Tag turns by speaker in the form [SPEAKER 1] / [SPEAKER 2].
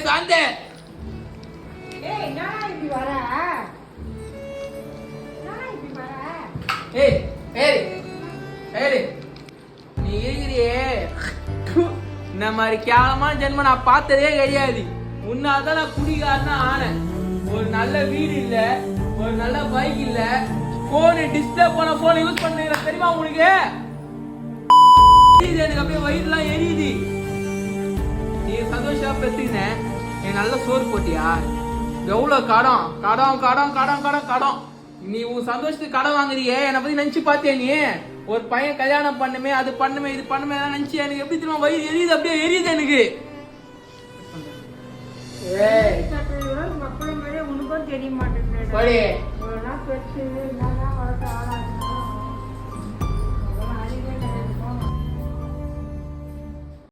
[SPEAKER 1] சாந்தே
[SPEAKER 2] ஏய் என்னடா இப்படி வர? என்னடா இப்படி வர?
[SPEAKER 1] ஏய் ஏய் ஏய் நீ இருக்கிறியே இந்த மாதிரி கேவலமான ஜென்மம் நான் பார்த்ததே கிடையாது. உன்னால்தான் நான் குடிகாரனா ஆனேன். ஒரு நல்ல வீடு இல்ல, ஒரு நல்ல பைக் இல்ல, போன் டிஸ்பிளே போன போன் யூஸ் பண்ணுற தெரியுமா உனக்கு? எனக்கு அப்படியே வயிறுலாம் எரியுது. நீ சந்தோஷமா பேசுறீங்க, நீ நல்ல சோறு போட்டியா? எவ்வளவு கடன் கடன் கடன் கடன் கடன் கடன். நீ உன் சந்தோஷத்துக்கு கடன் வாங்குறியே, என்னை பத்தி நினைச்சு பாத்தியா? நீ ஒரு பையன் கல்யாணம் பண்ணுமே, அது பண்ணுமே, இது பண்ணுமே நினைச்சு எனக்கு எப்படி தெரியுமா வயிறு எரியுது, அப்படியே எரியுது எனக்கு.
[SPEAKER 2] மக்களும் உனக்கும் தெரிய மாட்டேங்குது.